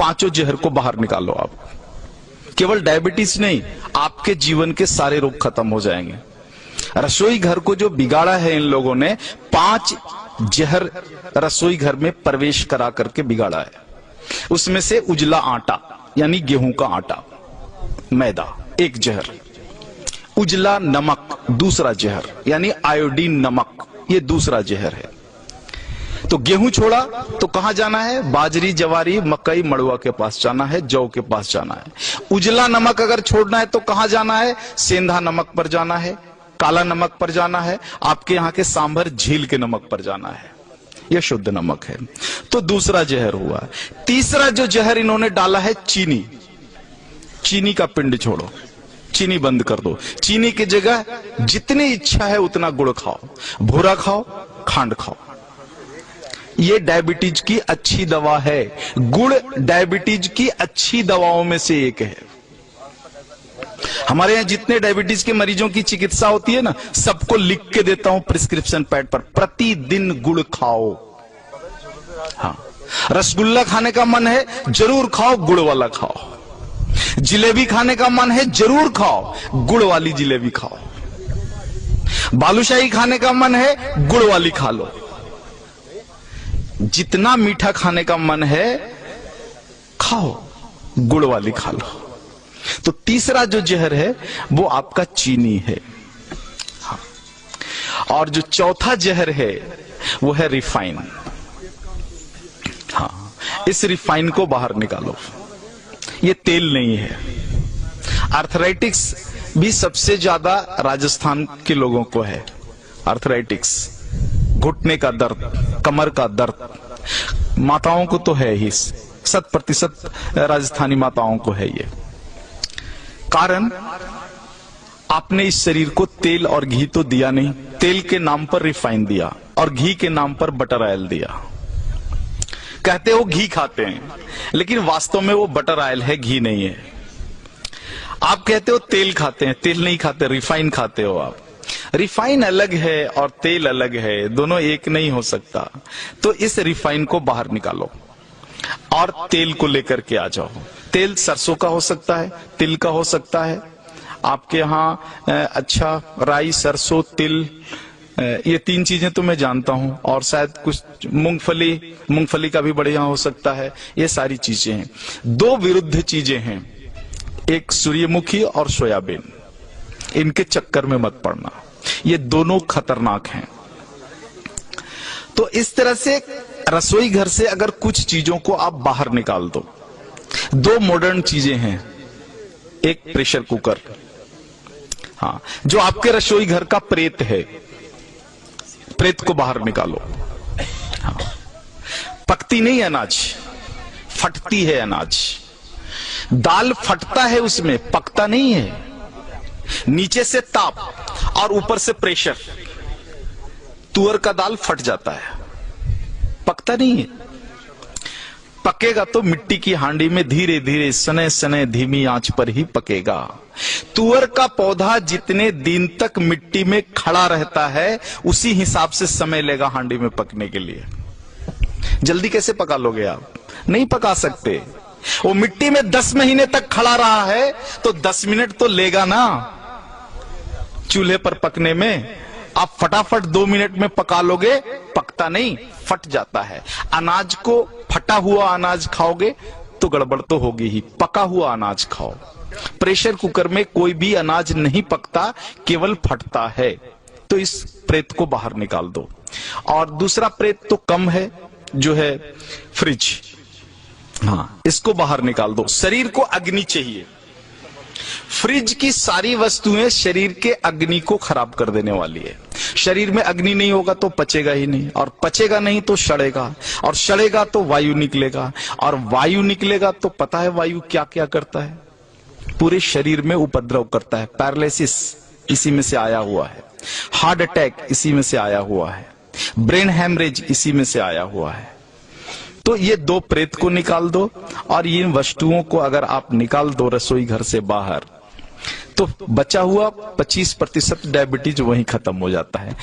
पांचों जहर को बाहर निकालो आप। केवल डायबिटीज नहीं, आपके जीवन के सारे रोग खत्म हो जाएंगे। रसोई घर को जो बिगाड़ा है इन लोगों ने, 5 जहर रसोई घर में प्रवेश करा करके बिगाड़ा है। उसमें से उजला आटा यानी गेहूं का आटा, मैदा एक जहर, उजला नमक दूसरा जहर यानी आयोडीन नमक, ये दूसरा जहर है। तो गेहूं छोड़ा तो कहां जाना है? बाजरी, जवारी, मकई, मड़ुआ के पास जाना है, जौ के पास जाना है। उजला नमक अगर छोड़ना है तो कहां जाना है? सेंधा नमक पर जाना है, काला नमक पर जाना है, आपके यहां के सांभर झील के नमक पर जाना है। यह शुद्ध नमक है। तो दूसरा जहर हुआ। तीसरा जो जहर इन्होंने डाला है चीनी। चीनी का पिंड छोड़ो, चीनी बंद कर दो। चीनी की जगह जितनी इच्छा है उतना गुड़ खाओ, भूरा खाओ, खांड खाओ। ये डायबिटीज की अच्छी दवा है। गुड़ डायबिटीज की अच्छी दवाओं में से एक है। हमारे यहां जितने डायबिटीज के मरीजों की चिकित्सा होती है ना, सबको लिख के देता हूं प्रिस्क्रिप्शन पैड पर, प्रतिदिन गुड़ खाओ। हाँ, रसगुल्ला खाने का मन है, जरूर खाओ, गुड़ वाला खाओ। जिलेबी खाने का मन है, जरूर खाओ, गुड़ वाली जिलेबी खाओ। बालूशाही खाने का मन है, गुड़ वाली खा लो। जितना मीठा खाने का मन है खाओ, गुड़ वाली खा लो। तो तीसरा जो जहर है वो आपका चीनी है। हाँ। और जो चौथा जहर है वो है रिफाइन। हाँ, इस रिफाइन को बाहर निकालो। ये तेल नहीं है। आर्थराइटिक्स भी सबसे ज्यादा राजस्थान के लोगों को है। आर्थराइटिक्स, घुटने का दर्द, कमर का दर्द, माताओं को तो है ही, 100% राजस्थानी माताओं को है ये। कारण आपने इस शरीर को तेल और घी तो दिया नहीं, तेल के नाम पर रिफाइन दिया और घी के नाम पर बटर ऑयल दिया। कहते हो घी खाते हैं, लेकिन वास्तव में वो बटर ऑयल है, घी नहीं है। आप कहते हो तेल खाते हैं, तेल नहीं खाते, रिफाइन खाते हो आप। रिफाइन अलग है और तेल अलग है, दोनों एक नहीं हो सकता। तो इस रिफाइन को बाहर निकालो और तेल को लेकर के आ जाओ। तेल सरसों का हो सकता है, तिल का हो सकता है, आपके यहाँ अच्छा राई, सरसों, तिल, ये 3 चीजें तो मैं जानता हूं, और शायद कुछ मूंगफली का भी बढ़िया हो सकता है। ये सारी चीजें हैं। 2 विरुद्ध चीजें हैं, एक सूर्यमुखी और सोयाबीन। इनके चक्कर में मत पड़ना, ये दोनों खतरनाक हैं। तो इस तरह से रसोई घर से अगर कुछ चीजों को आप बाहर निकाल दो। 2 मॉडर्न चीजें हैं, एक प्रेशर कुकर, हाँ, जो आपके रसोई घर का प्रेत है, प्रेत को बाहर निकालो। हाँ, पकती नहीं अनाज, फटती है अनाज। दाल फटता है उसमें, पकता नहीं है। नीचे से ताप और ऊपर से प्रेशर, तुअर का दाल फट जाता है, पकता नहीं है। पकेगा तो मिट्टी की हांडी में धीरे धीरे, सने सने, धीमी आंच पर ही पकेगा। तुअर का पौधा जितने दिन तक मिट्टी में खड़ा रहता है, उसी हिसाब से समय लेगा हांडी में पकने के लिए। जल्दी कैसे पका लोगे आप? नहीं पका सकते। वो मिट्टी में 10 महीने तक खड़ा रहा है तो 10 मिनट तो लेगा ना चूल्हे पर पकने में। आप फटाफट 2 मिनट में पका लोगे, पकता नहीं, फट जाता है। अनाज को, फटा हुआ अनाज खाओगे तो गड़बड़ तो होगी ही, पका हुआ अनाज खाओ। प्रेशर कुकर में कोई भी अनाज नहीं पकता, केवल फटता है। तो इस प्रेत को बाहर निकाल दो। और दूसरा प्रेत तो कम है, जो है फ्रिज, हाँ, इसको बाहर निकाल दो। शरीर को अग्नि चाहिए। फ्रिज की सारी वस्तुएं शरीर के अग्नि को खराब कर देने वाली है। शरीर में अग्नि नहीं होगा तो पचेगा ही नहीं, और पचेगा नहीं तो सड़ेगा, और सड़ेगा तो वायु निकलेगा, और वायु निकलेगा तो पता है वायु क्या क्या करता है? पूरे शरीर में उपद्रव करता है। पैरालिसिस इसी में से आया हुआ है, हार्ट अटैक इसी में से आया हुआ है, ब्रेन हैमरेज इसी में से आया हुआ है। तो ये 2 प्रेत को निकाल दो, और इन वस्तुओं को अगर आप निकाल दो रसोई घर से बाहर, तो बचा हुआ 25% डायबिटीज वहीं खत्म हो जाता है।